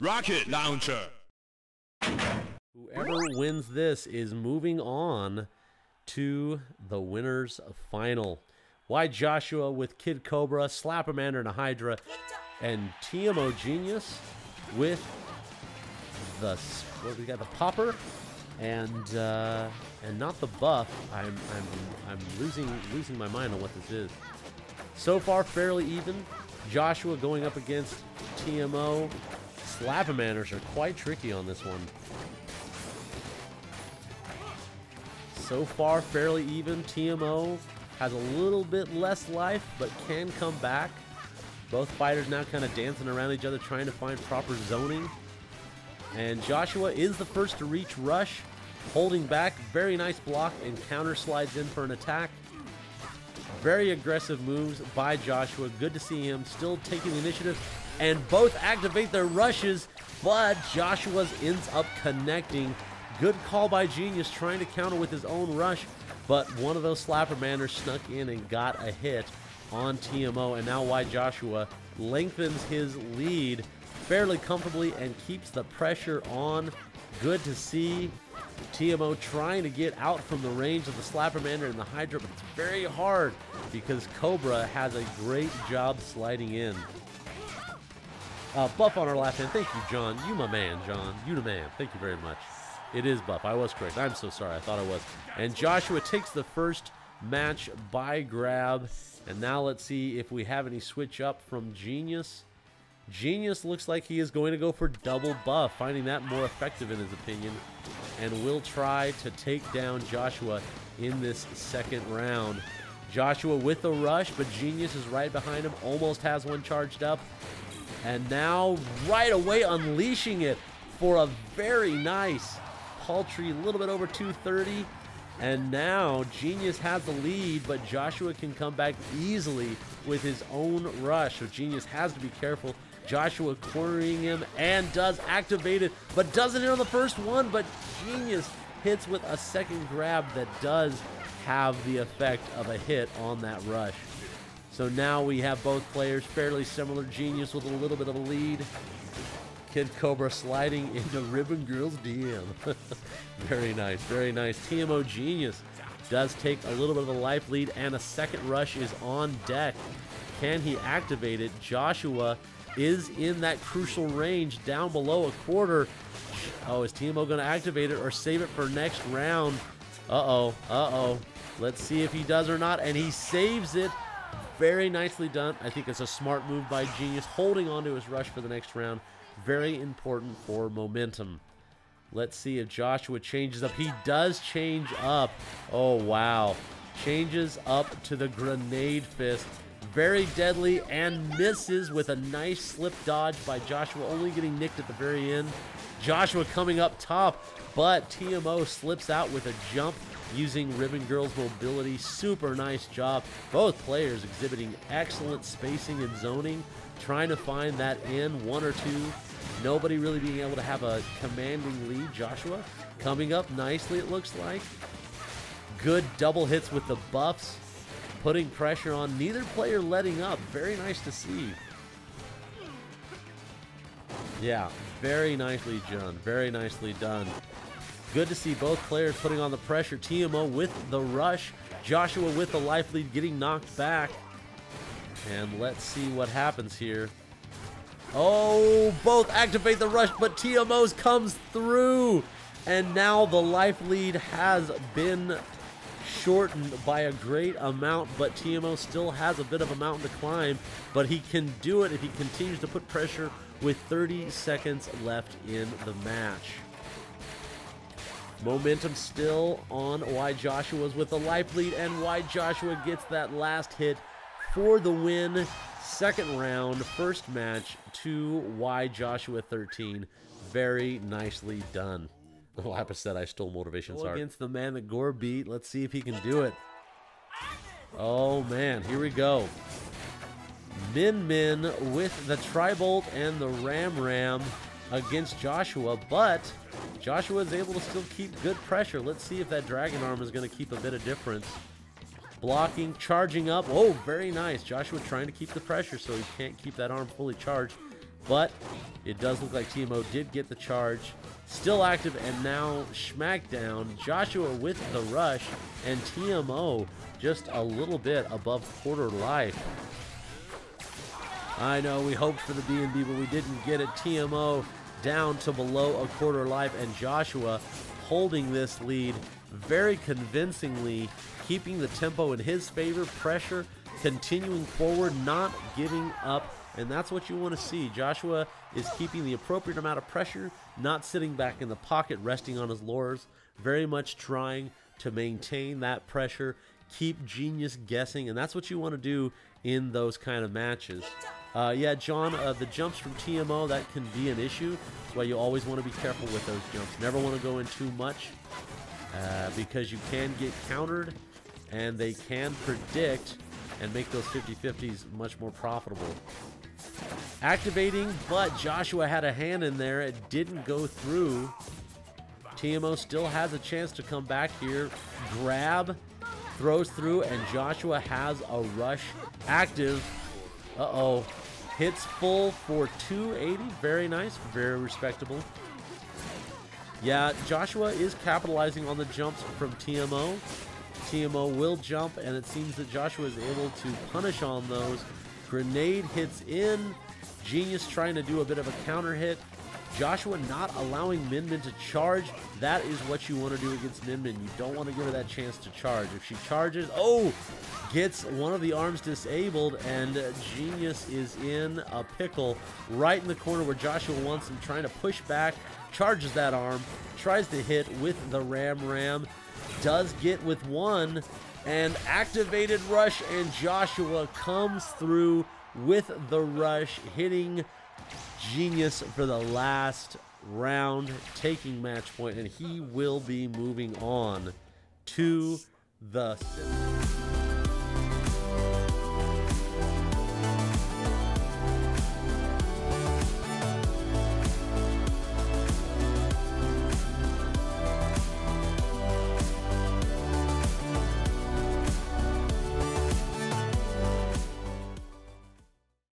Rocket Launcher. Whoever wins this is moving on to the winners final. Yjoshua with Kid Cobra, Slappermander and a Hydra, and TMoGenius with the what we got, the Popper, and not the Buff. I'm losing my mind on what this is. So far, fairly even. Joshua going up against TMO. Slappermanders are quite tricky on this one. So far, fairly even. TMO has a little bit less life, but can come back. Both fighters now kind of dancing around each other, trying to find proper zoning. And Joshua is the first to reach Rush, holding back. Very nice block, and counter slides in for an attack. Very aggressive moves by Joshua. Good to see him still taking the initiative. And both activate their rushes, but Joshua's ends up connecting. Good call by Genius, trying to counter with his own rush, but one of those Slappermanders snuck in and got a hit on TMO, and now Yjoshua lengthens his lead fairly comfortably and keeps the pressure on. Good to see TMO trying to get out from the range of the Slappermander and the Hydra, but it's very hard because Cobra has a great job sliding in. Buff on our left hand. Thank you, John. You my man, John. You the man. Thank you very much. It is Buff. I was correct. I'm so sorry. I thought I was. And Joshua takes the first match by grab. And now let's see if we have any switch up from Genius. Genius looks like he is going to go for double buff, finding that more effective in his opinion. And will try to take down Joshua in this second round. Joshua with a rush, but Genius is right behind him. Almost has one charged up. And now right away unleashing it for a very nice paltry, a little bit over 230. And now Genius has the lead, but Joshua can come back easily with his own rush. So Genius has to be careful. Joshua cornering him and does activate it, but doesn't hit on the first one. But Genius hits with a second grab that does have the effect of a hit on that rush. So now we have both players fairly similar. Genius with a little bit of a lead. Kid Cobra sliding into Ribbon Girl's DM. Very nice, very nice. TMoGenius does take a little bit of a life lead, and a second rush is on deck. Can he activate it? Joshua is in that crucial range, down below a quarter. Oh, is TMO going to activate it or save it for next round? Uh-oh. Let's see if he does or not, and he saves it. Very nicely done. I think it's a smart move by Genius, holding on to his rush for the next round. Very important for momentum. Let's see if Joshua changes up. He does change up. Oh, wow. Changes up to the grenade fist. Very deadly and misses with a nice slip dodge by Joshua, only getting nicked at the very end. Joshua coming up top, but TMO slips out with a jump using Ribbon Girl's mobility. Super nice job. Both players exhibiting excellent spacing and zoning, trying to find that in one or two. Nobody really being able to have a commanding lead. Joshua coming up nicely, it looks like. Good double hits with the buffs, putting pressure on. Neither player letting up. Very nice to see. Yeah, very nicely done. Very nicely done. Good to see both players putting on the pressure. TMO with the rush. Joshua with the life lead getting knocked back. And let's see what happens here. Oh, both activate the rush, but TMO's comes through. And now the life lead has been shortened by a great amount, but TMO still has a bit of a mountain to climb. But he can do it if he continues to put pressure with 30 seconds left in the match. Momentum still on Yjoshua's with the life lead, and Yjoshua gets that last hit for the win. Second round, first match to Yjoshua13. Very nicely done. Oh, I said I stole motivation. Sorry. Against the man that Gore beat. Let's see if he can do it. Oh man, here we go. Min with the Tri-Bolt and the Ram against Joshua, but Joshua is able to still keep good pressure. Let's see if that Dragon Arm is going to keep a bit of difference. Blocking, charging up. Oh, very nice. Joshua trying to keep the pressure so he can't keep that arm fully charged. but it does look like TMO did get the charge. Still active, and now Smackdown. Joshua with the rush, and TMO just a little bit above quarter life. I know we hoped for the B&B, but we didn't get it. TMO down to below a quarter life, and Joshua holding this lead very convincingly, keeping the tempo in his favor, pressure, continuing forward, not giving up, and that's what you want to see. Joshua is keeping the appropriate amount of pressure, not sitting back in the pocket, resting on his laurels, very much trying to maintain that pressure, keep Genius guessing, and that's what you want to do in those kind of matches. Yeah, John, the jumps from TMO, that can be an issue. That's why you always want to be careful with those jumps. Never want to go in too much because you can get countered, and they can predict and make those 50-50s much more profitable. Activating, but Joshua had a hand in there. It didn't go through. TMO still has a chance to come back here. Grab, throws through, and Joshua has a rush active. Uh-oh. Hits full for 280. Very nice. Very respectable. Yeah, Joshua is capitalizing on the jumps from TMO. TMO will jump, and it seems that Joshua is able to punish on those. Grenade hits in. Genius trying to do a bit of a counter hit. Joshua not allowing Min Min to charge. That is what you want to do against Min Min. You don't want to give her that chance to charge. If she charges, oh, gets one of the arms disabled, and Genius is in a pickle right in the corner where Joshua wants him, trying to push back, charges that arm, tries to hit with the Ram, does get with one, and activated rush, and Joshua comes through with the rush, hitting Genius for the last round, taking match point, and he will be moving on to the